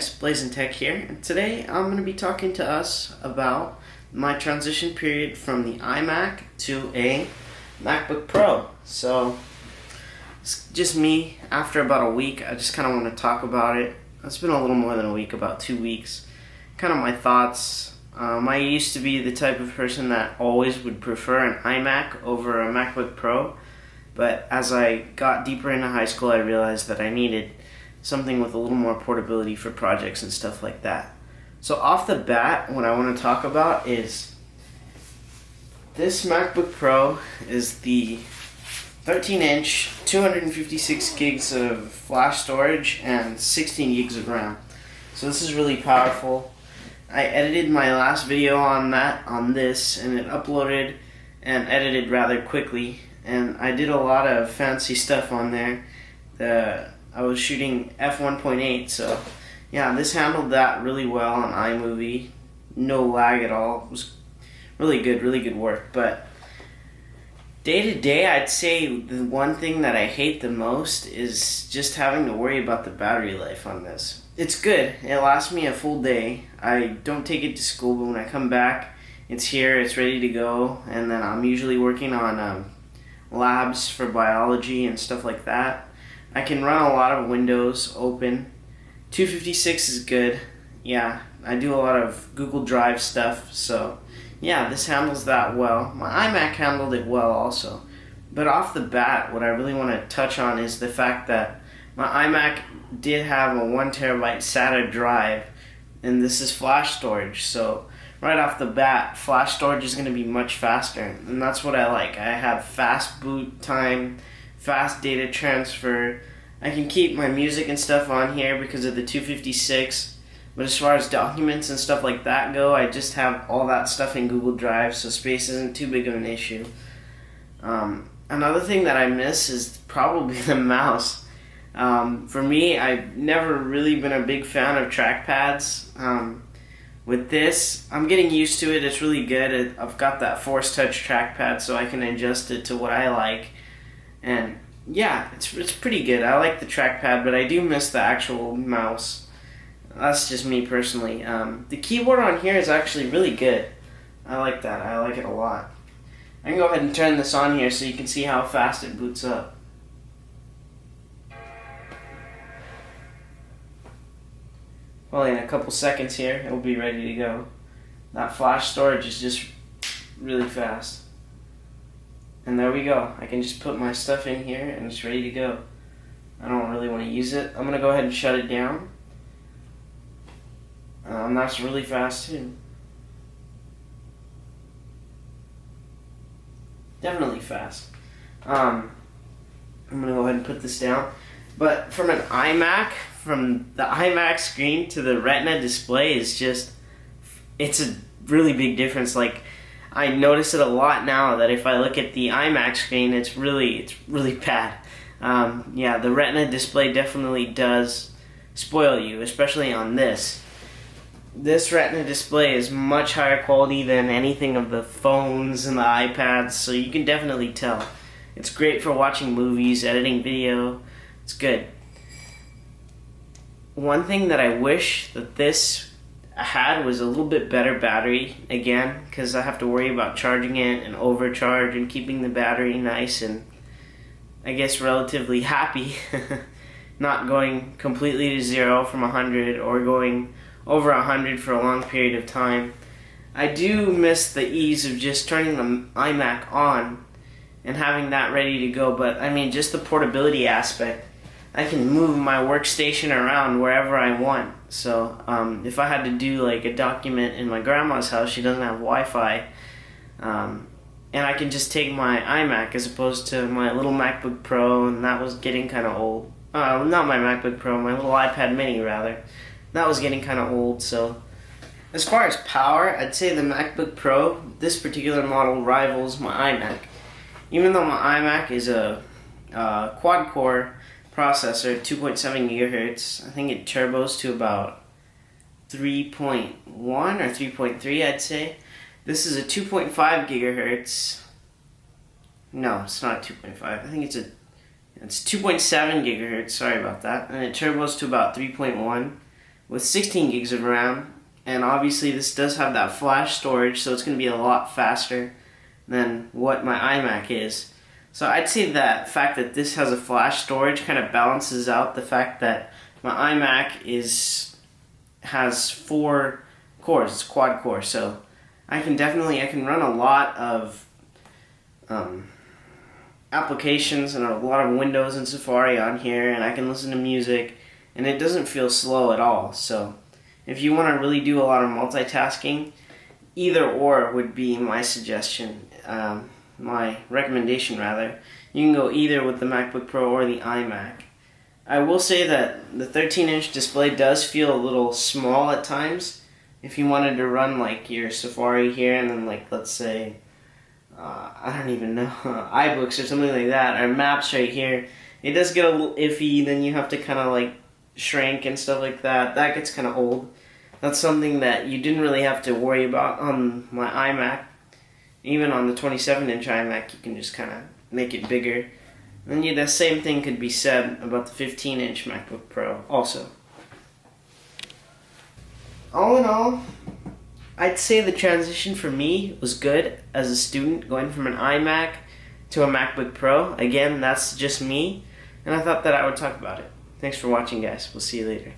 guys, Blazing Tech here, and today I'm going to be talking to us about my transition period from the iMac to a MacBook Pro. So, it's just me. After about a week, I just kind of want to talk about it. It's been a little more than a week, about 2 weeks. Kind of my thoughts. I used to be the type of person that always would prefer an iMac over a MacBook Pro, but as I got deeper into high school, I realized that I needed something with a little more portability for projects and stuff like that. So off the bat, what I want to talk about is this MacBook Pro is the 13-inch, 256 gigs of flash storage and 16 gigs of RAM. So this is really powerful. I edited my last video on this, and it uploaded and edited rather quickly. And I did a lot of fancy stuff on there. I was shooting f1.8, so yeah, this handled that really well on iMovie. No lag at all. It was really good work. But day to day, I'd say the one thing that I hate the most is just having to worry about the battery life on this. It's good. It lasts me a full day. I don't take it to school, but when I come back, it's here, it's ready to go, and then I'm usually working on labs for biology and stuff like that. I can run a lot of windows open. 256 is good. Yeah, I do a lot of Google Drive stuff, so yeah, this handles that well. My iMac handled it well also. But off the bat, what I really want to touch on is the fact that my iMac did have a 1 terabyte SATA drive, and this is flash storage, so right off the bat, flash storage is going to be much faster, and that's what I like. I have fast boot time, fast data transfer. I can keep my music and stuff on here because of the 256, but as far as documents and stuff like that go, I just have all that stuff in Google Drive, so space isn't too big of an issue. Another thing that I miss is probably the mouse. For me, I've never really been a big fan of trackpads. With this, I'm getting used to it. It's really good. I've got that Force Touch trackpad, so I can adjust it to what I like. And yeah, it's pretty good. I like the trackpad, but I do miss the actual mouse. That's just me personally. The keyboard on here is actually really good. I like that. I like it a lot. I can go ahead and turn this on here so you can see how fast it boots up. Probably in a couple seconds here, it'll be ready to go. That flash storage is just really fast. And there we go. I can just put my stuff in here and it's ready to go. I don't really want to use it. I'm going to go ahead and shut it down. That's really fast too. Definitely fast. I'm going to go ahead and put this down. But from an iMac, from the iMac screen to the Retina display is just, it's a really big difference. Like, I notice it a lot now that if I look at the iMac screen, it's really bad. Yeah, the Retina display definitely does spoil you, especially on this. This Retina display is much higher quality than anything of the phones and the iPads, so you can definitely tell. It's great for watching movies, editing video. It's good. One thing that I wish that this had was a little bit better battery, again, because I have to worry about charging it and overcharge and keeping the battery nice and, I guess, relatively happy. Not going completely to 0 from 100 or going over 100 for a long period of time. I do miss the ease of just turning the iMac on and having that ready to go, but I mean, just the portability aspect. I can move my workstation around wherever I want. So if I had to do like a document in my grandma's house, she doesn't have Wi-Fi, and I can just take my iMac as opposed to my little MacBook Pro, and that was getting kind of old. Not my MacBook Pro, my little iPad mini rather. That was getting kind of old. So as far as power, I'd say the MacBook Pro, this particular model, rivals my iMac. Even though my iMac is a quad-core processor, 2.7 gigahertz. I think it turbos to about 3.1 or 3.3, I'd say. This is a 2.5 gigahertz. No, it's not 2.5. I think it's 2.7 gigahertz. Sorry about that. And it turbos to about 3.1. with 16 gigs of RAM, and obviously this does have that flash storage, so it's going to be a lot faster than what my iMac is. So I'd say that fact that this has a flash storage kind of balances out the fact that my iMac has 4 cores. It's quad core, so I can run a lot of applications and a lot of Windows and Safari on here, and I can listen to music, and it doesn't feel slow at all. So if you want to really do a lot of multitasking, either or would be my suggestion. My recommendation rather. You can go either with the MacBook Pro or the iMac. I will say that the 13-inch display does feel a little small at times. If you wanted to run like your Safari here and then like let's say I don't even know iBooks or something like that, or Maps right here, it does get a little iffy. Then you have to kind of like shrink and stuff like that. That gets kind of old. That's something that you didn't really have to worry about on my iMac. Even on the 27-inch iMac, you can just kind of make it bigger. And the same thing could be said about the 15-inch MacBook Pro also. All in all, I'd say the transition for me was good as a student, going from an iMac to a MacBook Pro. Again, that's just me, and I thought that I would talk about it. Thanks for watching, guys. We'll see you later.